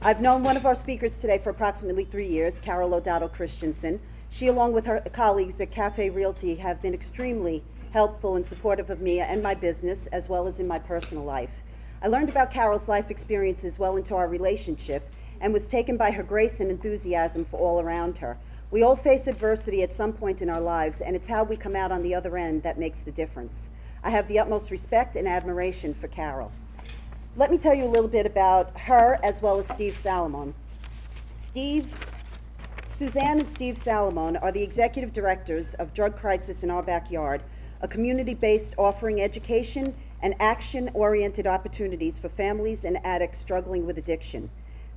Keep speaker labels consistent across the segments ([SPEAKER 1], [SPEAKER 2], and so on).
[SPEAKER 1] I've known one of our speakers today for approximately 3 years, Carol O'Donnell Christensen. She, along with her colleagues at Cafe Realty, have been extremely helpful and supportive of me and my business, as well as in my personal life. I learned about Carol's life experiences well into our relationship and was taken by her grace and enthusiasm for all around her. We all face adversity at some point in our lives, and it's how we come out on the other end that makes the difference. I have the utmost respect and admiration for Carol. Let me tell you a little bit about her as well as Steve Salamone. Suzanne and Steve Salamone are the executive directors of Drug Crisis in Our Backyard, a community-based offering education and action-oriented opportunities for families and addicts struggling with addiction.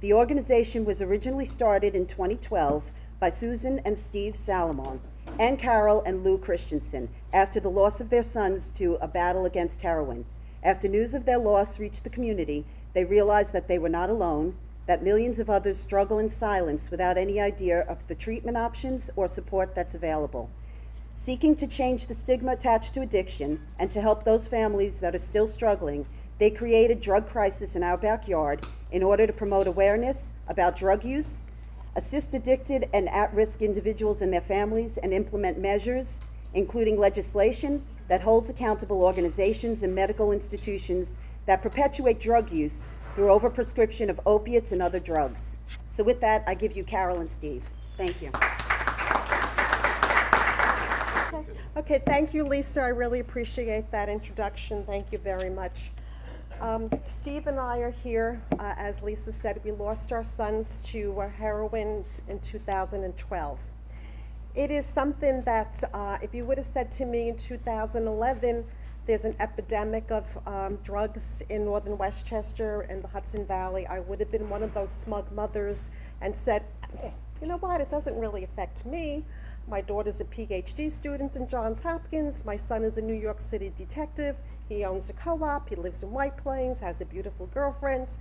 [SPEAKER 1] The organization was originally started in 2012 by Susan and Steve Salamone and Carol and Lou Christensen after the loss of their sons to a battle against heroin. After news of their loss reached the community, they realized that they were not alone, that millions of others struggle in silence without any idea of the treatment options or support that's available. Seeking to change the stigma attached to addiction and to help those families that are still struggling, they created Drug Crisis in Our Backyard in order to promote awareness about drug use, assist addicted and at-risk individuals and their families, and implement measures, including legislation that holds accountable organizations and medical institutions that perpetuate drug use through overprescription of opiates and other drugs. So with that, I give you Carol and Steve. Thank you.
[SPEAKER 2] Okay, thank you, Lisa. I really appreciate that introduction. Thank you very much. Steve and I are here. As Lisa said, we lost our sons to heroin in 2012. It is something that, if you would have said to me in 2011, there's an epidemic of drugs in northern Westchester and the Hudson Valley, I would have been one of those smug mothers and said, you know what, it doesn't really affect me. My daughter's a PhD student in Johns Hopkins. My son is a New York City detective. He owns a co-op. He lives in White Plains, has a beautiful girlfriend.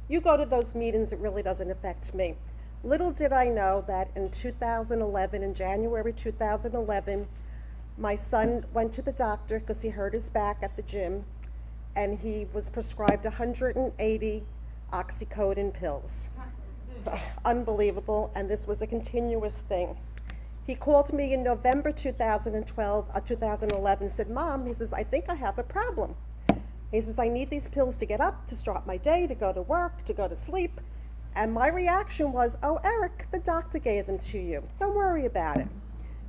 [SPEAKER 2] You go to those meetings, it really doesn't affect me. Little did I know that in 2011, in January 2011, my son went to the doctor because he hurt his back at the gym, and he was prescribed 180 oxycodone pills. Unbelievable, and this was a continuous thing. He called me in November 2011 and said, Mom, he says, I think I have a problem. He says, I need these pills to get up, to start my day, to go to work, to go to sleep. And my reaction was, oh, Eric, the doctor gave them to you. Don't worry about it.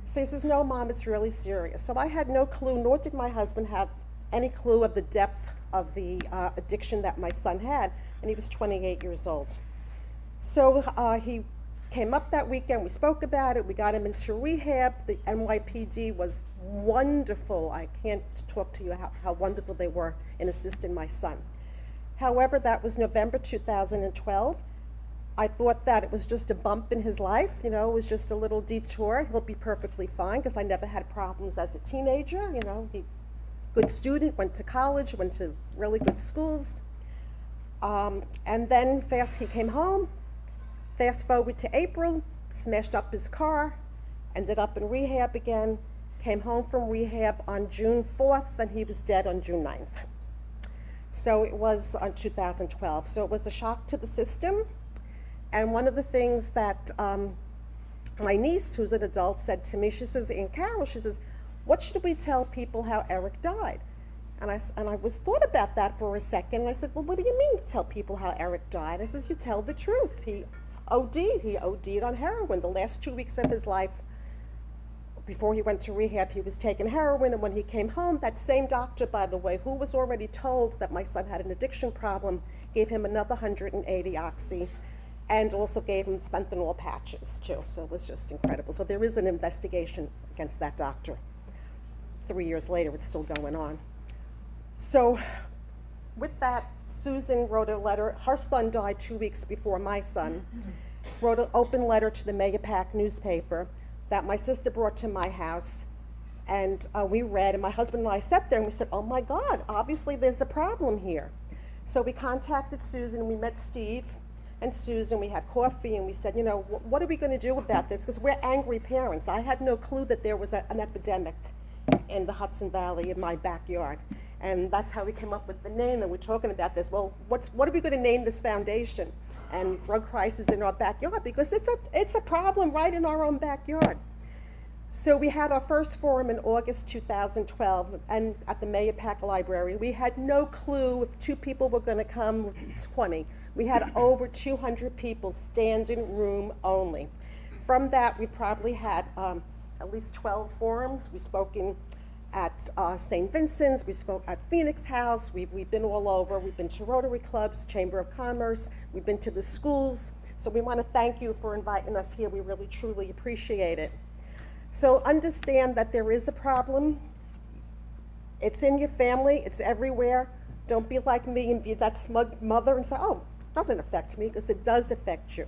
[SPEAKER 2] So he says, no, Mom, it's really serious. So I had no clue, nor did my husband have any clue of the depth of the addiction that my son had, and he was 28 years old. So he came up that weekend, we spoke about it, we got him into rehab. The NYPD was wonderful. I can't talk to you how wonderful they were in assisting my son. However, that was November 2012. I thought that it was just a bump in his life, you know, it was just a little detour. He'll be perfectly fine, because I never had problems as a teenager, you know. Good student, went to college, went to really good schools. And then he came home. Fast forward to April, smashed up his car, ended up in rehab again, came home from rehab on June 4th, and he was dead on June 9th. So it was on 2012. So it was a shock to the system. And one of the things that my niece, who's an adult, said to me, she says, Aunt Carol, she says, what should we tell people how Eric died? And I thought about that for a second, and I said, well, what do you mean tell people how Eric died? I says, you tell the truth. He OD'd on heroin. The last 2 weeks of his life, before he went to rehab, he was taking heroin, and when he came home, that same doctor, by the way, who was already told that my son had an addiction problem, gave him another 180 oxy, and also gave him fentanyl patches, too. So it was just incredible. So there is an investigation against that doctor. 3 years later, it's still going on. So with that, Susan wrote a letter. Her son died 2 weeks before my son. Wrote an open letter to the Megapack newspaper that my sister brought to my house. And we read, and my husband and I sat there and we said, oh my God, obviously there's a problem here. So we contacted Susan, we met Steve and Susan, we had coffee, and we said, you know, what are we going to do about this? Because we're angry parents. I had no clue that there was an epidemic in the Hudson Valley in my backyard. And that's how we came up with the name, and we're talking about this. Well, what are we going to name this foundation? And drug crisis in our backyard, because it's a problem right in our own backyard. So we had our first forum in August 2012, and at the Mayapack Library. We had no clue if 2 people were going to come, 20. We had over 200 people, standing room only. From that, we probably had at least 12 forums. We spoke at St. Vincent's, we spoke at Phoenix House, we've been all over. We've been to Rotary Clubs, Chamber of Commerce, we've been to the schools. So we want to thank you for inviting us here. We really, truly appreciate it. So understand that there is a problem. It's in your family, it's everywhere. Don't be like me and be that smug mother and say, oh, it doesn't affect me, because it does affect you.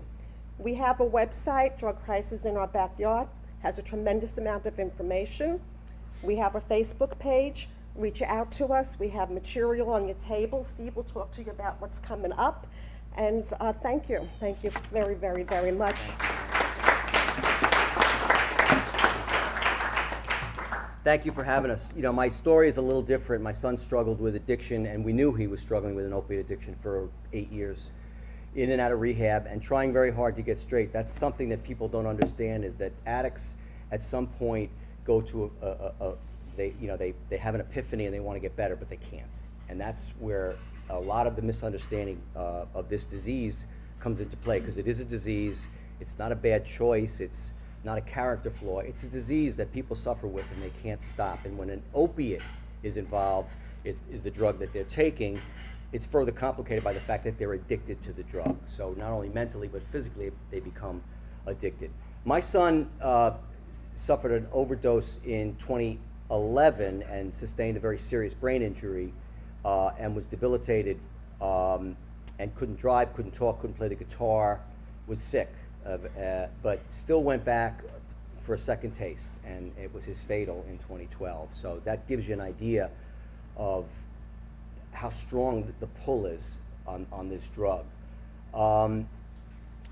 [SPEAKER 2] We have a website, Drug Crisis in Our Backyard, has a tremendous amount of information. We have a Facebook page. Reach out to us. We have material on your table. Steve will talk to you about what's coming up. And thank you. Thank you very, very, very much.
[SPEAKER 3] Thank you for having us. You know, my story is a little different. My son struggled with addiction, and we knew he was struggling with an opiate addiction for 8 years, in and out of rehab, and trying very hard to get straight. That's something that people don't understand, is that addicts at some point go to they have an epiphany and they want to get better, but they can't. And that's where a lot of the misunderstanding of this disease comes into play, because it is a disease. It's not a bad choice. It's not a character flaw. It's a disease that people suffer with and they can't stop. And when an opiate is involved, is the drug that they're taking, it's further complicated by the fact that they're addicted to the drug. So not only mentally, but physically, they become addicted. My son suffered an overdose in 2011 and sustained a very serious brain injury and was debilitated and couldn't drive, couldn't talk, couldn't play the guitar, was sick, but still went back for a second taste, and it was his fatal in 2012. So that gives you an idea of how strong the pull is on this drug.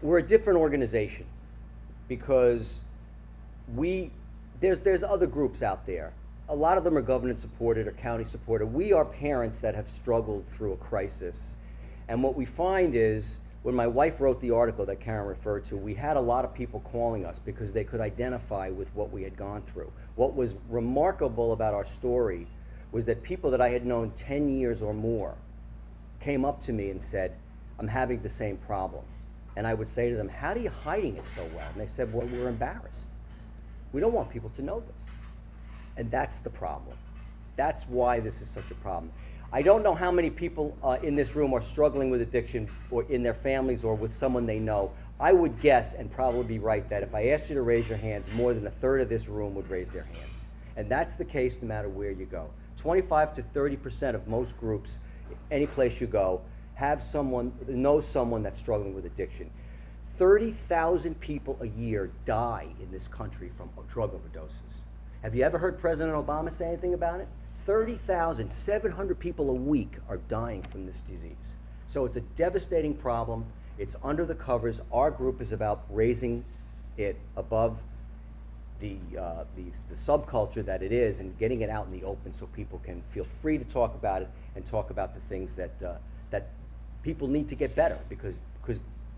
[SPEAKER 3] We're a different organization because there's other groups out there. A lot of them are government supported or county supported. We are parents that have struggled through a crisis. And what we find is, when my wife wrote the article that Karen referred to, we had a lot of people calling us because they could identify with what we had gone through. What was remarkable about our story was that people that I had known 10 years or more came up to me and said, I'm having the same problem. And I would say to them, how are you hiding it so well? And they said, well, we're embarrassed. We don't want people to know this. And that's the problem. That's why this is such a problem. I don't know how many people in this room are struggling with addiction, or in their families or with someone they know. I would guess, and probably be right, that if I asked you to raise your hands, more than a third of this room would raise their hands. And that's the case no matter where you go. 25 to 30% of most groups, any place you go, knows someone that's struggling with addiction. 30,000 people a year die in this country from drug overdoses. Have you ever heard President Obama say anything about it? 30,700 people a week are dying from this disease. So it's a devastating problem. It's under the covers. Our group is about raising it above the subculture that it is, and getting it out in the open so people can feel free to talk about it and talk about the things that that people need to get better, because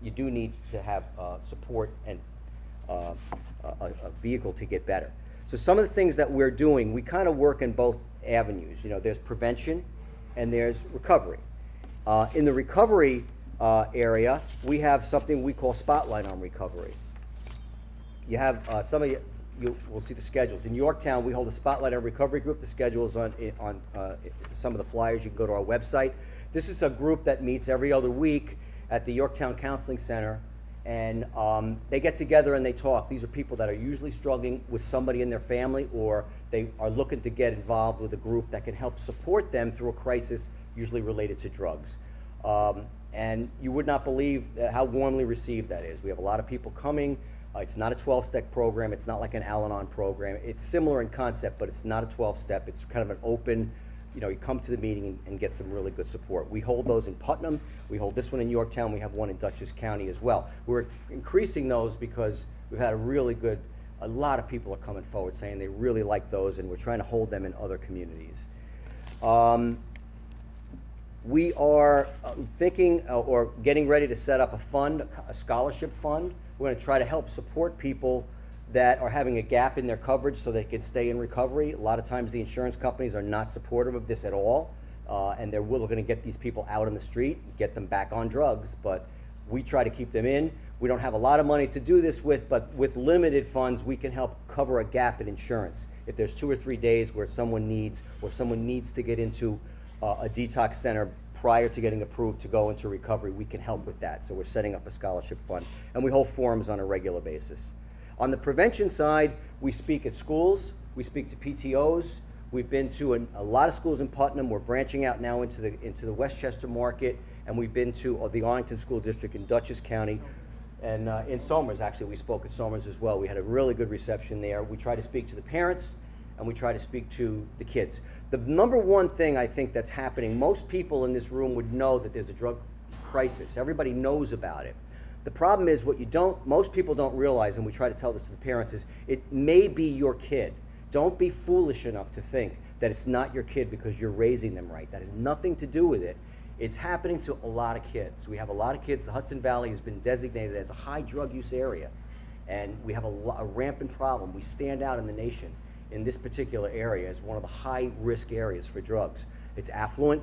[SPEAKER 3] you do need to have support and a vehicle to get better. So some of the things that we're doing, we kind of work in both avenues. You know, there's prevention and there's recovery. In the recovery area, we have something we call Spotlight on Recovery. You have some of you will see the schedules. In Yorktown, we hold a Spotlight on Recovery group. The schedule is on some of the flyers. You can go to our website. This is a group that meets every other week at the Yorktown Counseling Center, and they get together and they talk. These are people that are usually struggling with somebody in their family, or they are looking to get involved with a group that can help support them through a crisis, usually related to drugs. And you would not believe how warmly received that is. We have a lot of people coming. It's not a 12-step program. It's not like an Al-Anon program. It's similar in concept, but it's not a 12-step. It's kind of an open, you come to the meeting and get some really good support. We hold those in Putnam. We hold this one in Yorktown. We have one in Dutchess County as well. We're increasing those because we've had a lot of people are coming forward saying they really like those, and we're trying to hold them in other communities. We are thinking or getting ready to set up a fund, a scholarship fund. We're going to try to help support people that are having a gap in their coverage so they can stay in recovery. A lot of times the insurance companies are not supportive of this at all, and they're looking to get these people out on the street, get them back on drugs, but we try to keep them in. We don't have a lot of money to do this with, but with limited funds, we can help cover a gap in insurance. If there's 2 or 3 days where someone needs to get into a detox center prior to getting approved to go into recovery, we can help with that. So we're setting up a scholarship fund, and we hold forums on a regular basis. On the prevention side, we speak at schools, we speak to PTOs. We've been to a lot of schools in Putnam. We're branching out now into the Westchester market, and we've been to the Arlington School District in Dutchess County. And in Somers, actually, we spoke at Somers as well. We had a really good reception there. We try to speak to the parents, and we try to speak to the kids. The number one thing I think that's happening, most people in this room would know that there's a drug crisis. Everybody knows about it. The problem is most people don't realize, and we try to tell this to the parents, is it may be your kid. Don't be foolish enough to think that it's not your kid because you're raising them right. That has nothing to do with it. It's happening to a lot of kids. We have a lot of kids. The Hudson Valley has been designated as a high drug use area, and we have a rampant problem. We stand out in the nation in this particular area as one of the high risk areas for drugs. It's affluent,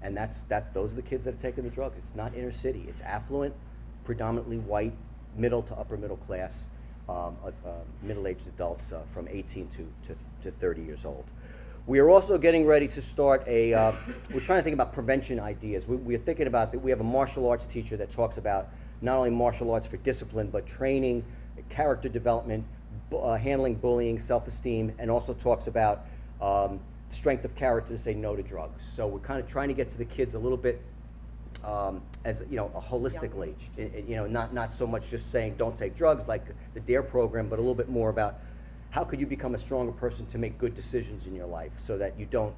[SPEAKER 3] and those are the kids that are taking the drugs. It's not inner city. It's affluent, predominantly white, middle to upper middle class, middle-aged adults from 18 to 30 years old. We are also getting ready to start we're trying to think about prevention ideas. We're thinking about that. We have a martial arts teacher that talks about not only martial arts for discipline, but training, character development, handling bullying, self-esteem, and also talks about strength of character to say no to drugs. So we're kind of trying to get to the kids a little bit as holistically, not so much just saying don't take drugs like the DARE program, but a little bit more about how could you become a stronger person to make good decisions in your life, so that you don't,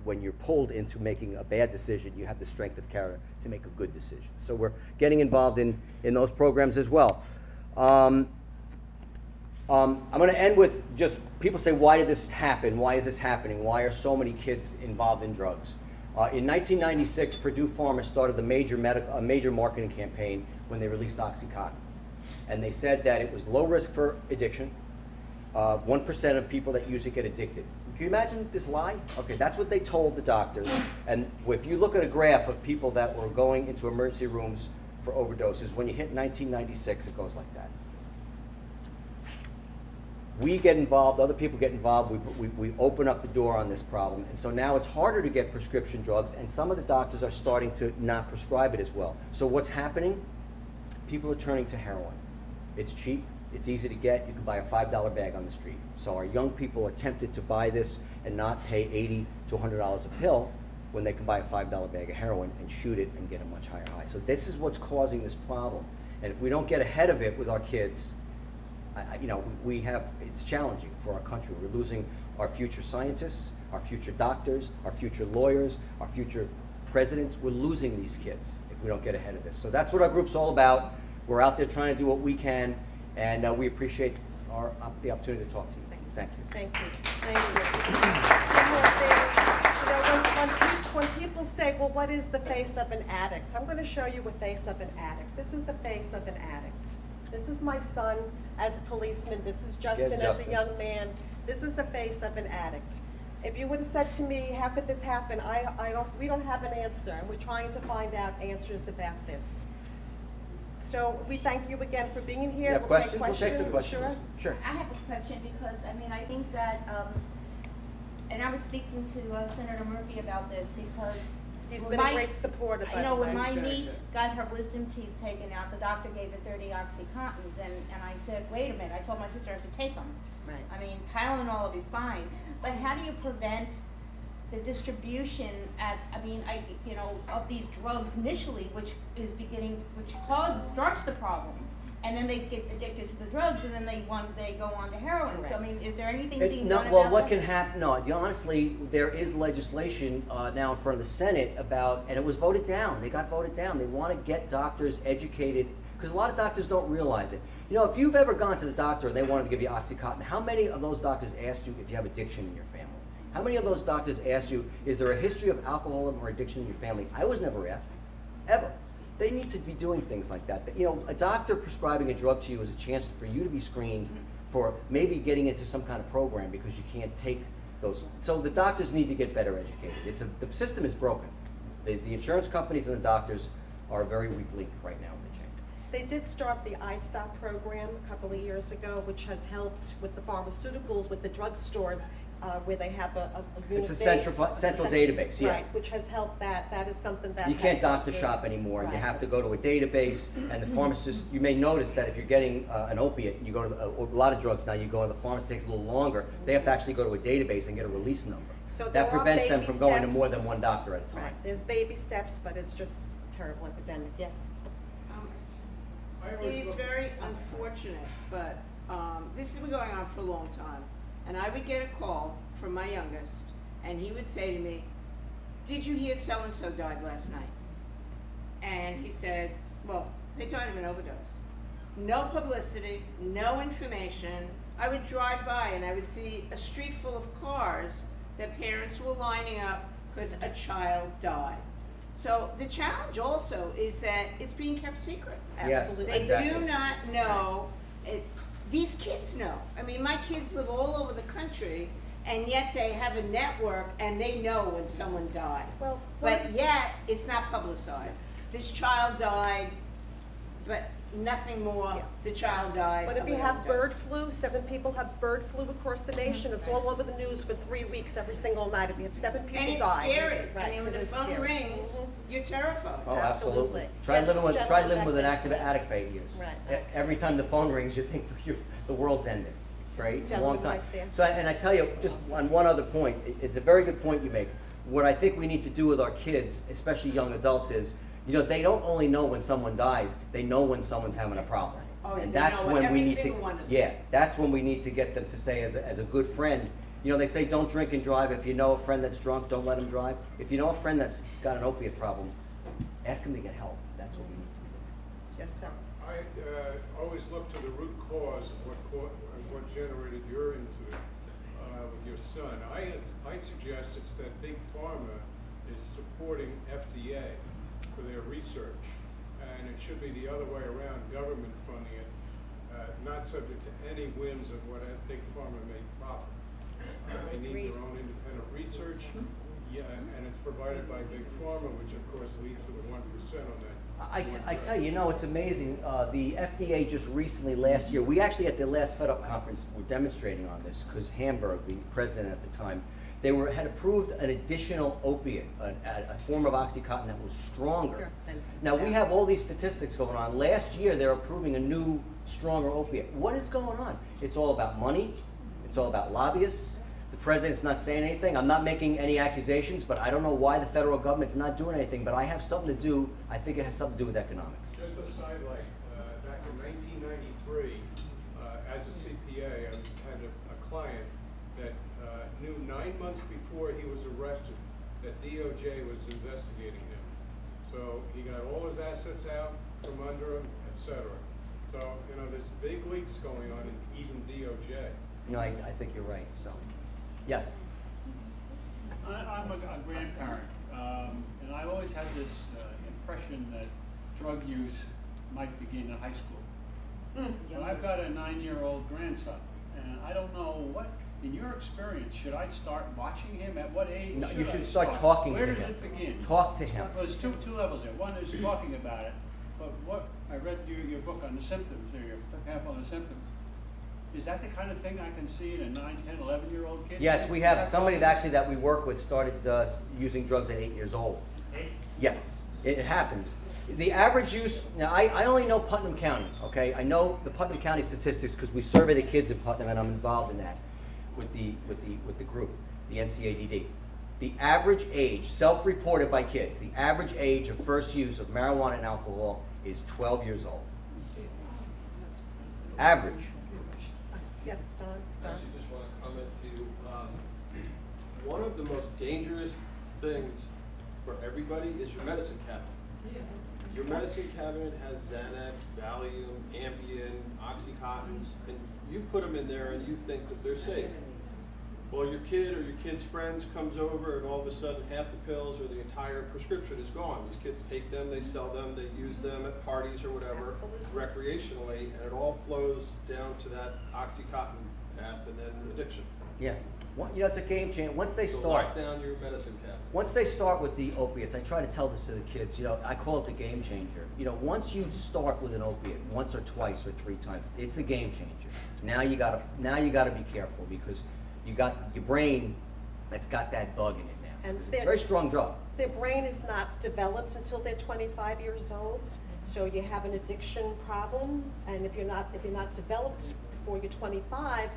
[SPEAKER 3] when you're pulled into making a bad decision, you have the strength of character to make a good decision. So we're getting involved in those programs as well. I'm going to end with just people say, why did this happen? Why is this happening? Why are so many kids involved in drugs? In 1996, Purdue Pharma started a major marketing campaign when they released OxyContin. And they said that it was low risk for addiction. 1% of people that use it get addicted. Can you imagine this lie? Okay, that's what they told the doctors. And if you look at a graph of people that were going into emergency rooms for overdoses, when you hit 1996, it goes like that. We get involved, other people get involved, we open up the door on this problem, and so now it's harder to get prescription drugs, and some of the doctors are starting to not prescribe it as well. So what's happening? People are turning to heroin. It's cheap, it's easy to get, you can buy a $5 bag on the street. So our young people are tempted to buy this and not pay $80 to $100 a pill when they can buy a $5 bag of heroin and shoot it and get a much higher high. So this is what's causing this problem. And if we don't get ahead of it with our kids, it's challenging for our country. We're losing our future scientists, our future doctors, our future lawyers, our future presidents. We're losing these kids if we don't get ahead of this. So that's what our group's all about. We're out there trying to do what we can, and we appreciate the opportunity to talk to you. Thank you.
[SPEAKER 2] Thank you. Thank you. When people say, well, what is the face of an addict? I'm going to show you a face of an addict. This is the face of an addict. This is my son as a policeman. This is Justin as a young man. This is the face of an addict. If you would have said to me, how could this happen? We don't have an answer, and we're trying to find out answers about this. So we thank you again for being here.
[SPEAKER 3] We'll take questions. We'll take some
[SPEAKER 2] questions.
[SPEAKER 3] Sure.
[SPEAKER 4] I have a question because, I think that, and I was speaking to Senator Murphy about this because
[SPEAKER 2] he's been a great supporter.
[SPEAKER 4] I know when my niece got her wisdom teeth taken out, the doctor gave her 30 OxyContins, and I said, wait a minute. I told my sister, I said, take them. Right. Tylenol will be fine, but how do you prevent the distribution of these drugs initially, which starts the problem, and then they get addicted to the drugs, and then they go on to heroin. Correct. So is there anything being done about that?
[SPEAKER 3] What can happen? No, honestly, there is legislation now in front of the Senate and it was voted down. They got voted down. They want to get doctors educated, because a lot of doctors don't realize it. If you've ever gone to the doctor and they wanted to give you OxyContin, how many of those doctors asked you if you have addiction in your family? How many of those doctors ask you, is there a history of alcoholism or addiction in your family? I was never asked, ever. They need to be doing things like that. You know, a doctor prescribing a drug to you is a chance for you to be screened for maybe getting into some kind of program because you can't take those. So the doctors need to get better educated. The system is broken. The insurance companies and the doctors are a very weak link right now in the chain.
[SPEAKER 2] They did start the iStop program a couple of years ago, which has helped with the pharmaceuticals, with the drugstores, where they have a unit
[SPEAKER 3] It's a central database, yeah.
[SPEAKER 2] Right, which has helped that. That is something that
[SPEAKER 3] you can't doctor shop anymore.
[SPEAKER 2] Right.
[SPEAKER 3] You have to go to a database, and the pharmacist, you may notice that if you're getting an opiate, you go to a lot of drugs now, you go to the pharmacy, it takes a little longer. They have to actually go to a database and get a release number.
[SPEAKER 2] So
[SPEAKER 3] that prevents them from going to more than one doctor at a time.
[SPEAKER 2] Right, there's baby steps, but it's just a terrible epidemic, yes.
[SPEAKER 5] It is very unfortunate, but this has been going on for a long time. And I would get a call from my youngest, and he would say to me, "Did you hear so-and-so died last night?" And he said, "Well, they died of an overdose." No publicity, no information. I would drive by and I would see a street full of cars that parents were lining up because a child died. So the challenge also is that it's being kept secret.
[SPEAKER 3] Yes,
[SPEAKER 2] Absolutely.
[SPEAKER 5] They
[SPEAKER 3] exactly.
[SPEAKER 5] do not know. These kids know. I mean, my kids live all over the country, and yet they have a network, and they know when someone died.
[SPEAKER 2] Well,
[SPEAKER 5] But yet, it's not publicized. This child died, but nothing more.
[SPEAKER 2] Yeah.
[SPEAKER 5] The child died.
[SPEAKER 2] But if
[SPEAKER 5] of
[SPEAKER 2] you
[SPEAKER 5] an
[SPEAKER 2] have
[SPEAKER 5] overdose.
[SPEAKER 2] bird flu, 7 people have bird flu across the nation. It's all over the news for 3 weeks every single night. If you have 7 people
[SPEAKER 5] And it's
[SPEAKER 2] die.
[SPEAKER 5] scary.
[SPEAKER 2] Right,
[SPEAKER 5] I mean,
[SPEAKER 2] so
[SPEAKER 5] when the
[SPEAKER 2] it is
[SPEAKER 5] phone
[SPEAKER 2] scary.
[SPEAKER 5] rings, you're terrified.
[SPEAKER 3] Oh,
[SPEAKER 2] Absolutely.
[SPEAKER 3] absolutely. Try
[SPEAKER 2] Yes,
[SPEAKER 3] living with
[SPEAKER 2] gentlemen,
[SPEAKER 3] an
[SPEAKER 2] back
[SPEAKER 3] active
[SPEAKER 2] then.
[SPEAKER 3] addict for 8 years.
[SPEAKER 2] Right.
[SPEAKER 3] Every time the phone rings, you think the world's ended, right? A long
[SPEAKER 2] Gentleman
[SPEAKER 3] time.
[SPEAKER 2] right there.
[SPEAKER 3] So, and I tell you, just on one other point, it's a very good point you make. What I think we need to do with our kids, especially young adults, is, you know, they don't only know when someone dies, they know when someone's having a problem.
[SPEAKER 5] Oh,
[SPEAKER 3] And
[SPEAKER 5] they
[SPEAKER 3] that's
[SPEAKER 5] know
[SPEAKER 3] when we
[SPEAKER 5] every
[SPEAKER 3] need to,
[SPEAKER 5] single one of them.
[SPEAKER 3] yeah, that's when we need to get them to say as a good friend, you know, they say don't drink and drive. If you know a friend that's drunk, don't let him drive. If you know a friend that's got an opiate problem, ask him to get help. That's what we need to be doing.
[SPEAKER 2] Yes, sir.
[SPEAKER 6] I always look to the root cause of what generated your incident with your son. I suggest it's that Big Pharma is supporting FDA for their research, and it should be the other way around, government funding it, not subject to any whims of what Big Pharma may profit. They need their own independent research, yeah, and it's provided by Big Pharma, which of course leads to the 1% on that.
[SPEAKER 3] I tell you, you know, it's amazing. The FDA just recently, last year, we actually at the last Fed Up conference were demonstrating on this because Hamburg, the president at the time, had approved an additional opiate, a form of OxyContin that was stronger. Now we have all these statistics going on. Last year they're approving a new, stronger opiate. What is going on? It's all about money. It's all about lobbyists. The president's not saying anything. I'm not making any accusations, but I don't know why the federal government's not doing anything, but I have something to do, I think it has something to do with economics.
[SPEAKER 6] Just a sidelight, back in 1993, as a CPA, I had a client that knew 9 months before he was arrested that DOJ was investigating him. So he got all his assets out from under him, etc. So, you know, there's big leaks going on in even DOJ.
[SPEAKER 3] No, I think you're right, so. Yes?
[SPEAKER 7] I'm a grandparent, and I always had this impression that drug use might begin in high school. But I've got a 9-year-old grandson, and I don't know what, in your experience, should I start watching him? At what age?
[SPEAKER 3] No, you should
[SPEAKER 7] I
[SPEAKER 3] start talking to
[SPEAKER 7] Where
[SPEAKER 3] him.
[SPEAKER 7] does it begin?
[SPEAKER 3] Talk to him.
[SPEAKER 7] Well, there's two levels there. One is talking about it, but what I read your book on the symptoms, or your pamphlet on the symptoms. Is that the kind of thing I can see in a 9, 10, 11-year-old kid?
[SPEAKER 3] Yes, we have somebody that we work with started using drugs at 8 years old.
[SPEAKER 7] 8?
[SPEAKER 3] Yeah, it happens. The average use, now I only know Putnam County, okay? I know the Putnam County statistics because we survey the kids in Putnam and I'm involved in that with the group, the NCADD. The average age, self-reported by kids, the average age of first use of marijuana and alcohol is 12 years old. Average.
[SPEAKER 2] Yes, Don.
[SPEAKER 8] I actually just want to comment to you. One of the most dangerous things for everybody is your medicine cabinet. Your medicine cabinet has Xanax, Valium, Ambien, Oxycontins, and you put them in there and you think that they're safe. Well, your kid or your kid's friends comes over and all of a sudden half the pills or the entire prescription is gone. These kids take them, they sell them, they use them at parties or whatever,
[SPEAKER 2] Absolutely.
[SPEAKER 8] recreationally, and it all flows down to that Oxycontin path and then addiction.
[SPEAKER 3] Yeah. You know, it's a game changer. Once they
[SPEAKER 8] So
[SPEAKER 3] start,
[SPEAKER 8] lock down your medicine cabinet.
[SPEAKER 3] once they start with the opiates, I try to tell this to the kids, you know, I call it the game changer. You know, once you start with an opiate, once or twice or 3 times, it's the game changer. Now you gotta be careful because you got your brain that's got that bug in it now.
[SPEAKER 2] And
[SPEAKER 3] It's a very strong drug.
[SPEAKER 2] Their brain is not developed until they're 25 years old, so you have an addiction problem, and if you're not developed before you're 25,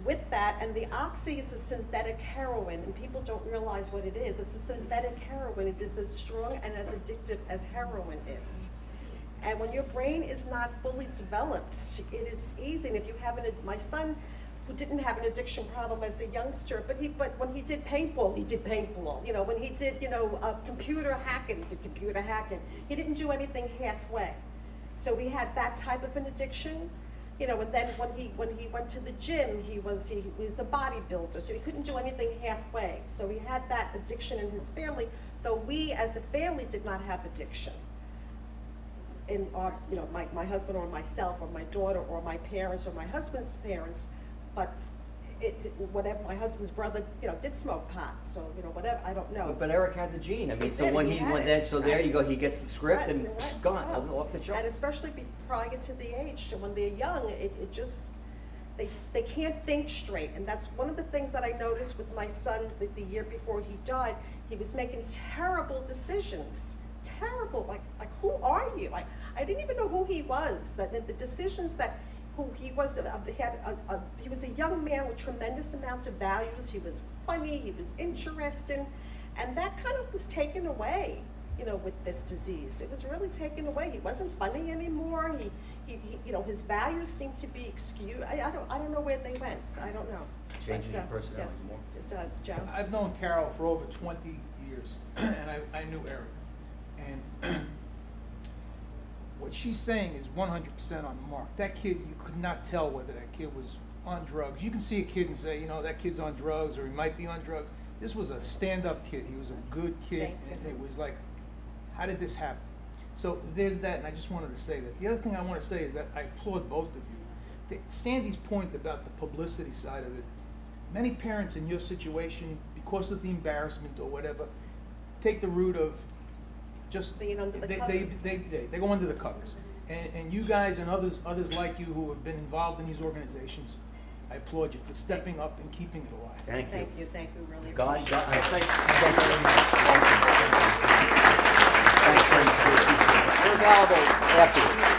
[SPEAKER 2] with that, and the oxy is a synthetic heroin, and people don't realize what it is. It's a synthetic heroin. It is as strong and as addictive as heroin is. And when your brain is not fully developed, it is easy. And if you have my son, who didn't have an addiction problem as a youngster, but when he did paintball, he did paintball. You know, when he did, computer hacking, he did computer hacking. He didn't do anything halfway. So we had that type of an addiction. You know, and then when he went to the gym, he was a bodybuilder, so he couldn't do anything halfway. So he had that addiction in his family, though we as a family did not have addiction. In our, my husband or myself or my daughter or my parents or my husband's parents, but whatever, my husband's brother, did smoke pot, so whatever, I don't know.
[SPEAKER 3] But Eric had the gene. I mean, so
[SPEAKER 2] did,
[SPEAKER 3] when
[SPEAKER 2] he
[SPEAKER 3] he
[SPEAKER 2] had
[SPEAKER 3] went
[SPEAKER 2] it.
[SPEAKER 3] there, so there
[SPEAKER 2] Right.
[SPEAKER 3] you go. He gets the script
[SPEAKER 2] Right,
[SPEAKER 3] and
[SPEAKER 2] right,
[SPEAKER 3] gone
[SPEAKER 2] yes.
[SPEAKER 3] off the chart.
[SPEAKER 2] And especially prior to the age, so when they're young, it just, they can't think straight. And that's one of the things that I noticed with my son the year before he died. He was making terrible decisions. Terrible, like who are you? I didn't even know who he was. The decisions that who he was, he was a young man with tremendous amount of values. He was funny, he was interesting, and that kind of was taken away, with this disease. It was really taken away. He wasn't funny anymore. He his values seemed to be skewed. I don't know where they went. I don't know.
[SPEAKER 3] Changes your personality
[SPEAKER 2] yes,
[SPEAKER 3] more.
[SPEAKER 2] it does, Joe.
[SPEAKER 9] I've known Carol for over 20 years, and I knew Eric. And what she's saying is 100% on the mark. That kid, you could not tell whether that kid was on drugs. You can see a kid and say, that kid's on drugs, or he might be on drugs. This was a stand-up kid. He was a good kid, and it was like, how did this happen? So there's that, and I just wanted to say that. The other thing I want to say is that I applaud both of you. Sandy's point about the publicity side of it, many parents in your situation, because of the embarrassment or whatever, take the route of just
[SPEAKER 2] being under the covers.
[SPEAKER 9] They go under the covers, and you guys and others like you who have been involved in these organizations, I applaud you for stepping up and keeping it alive.
[SPEAKER 3] Thank you.
[SPEAKER 2] Thank you, really.
[SPEAKER 3] God,
[SPEAKER 2] appreciate it.
[SPEAKER 3] thank you very much. Thank you. We're available afterwards.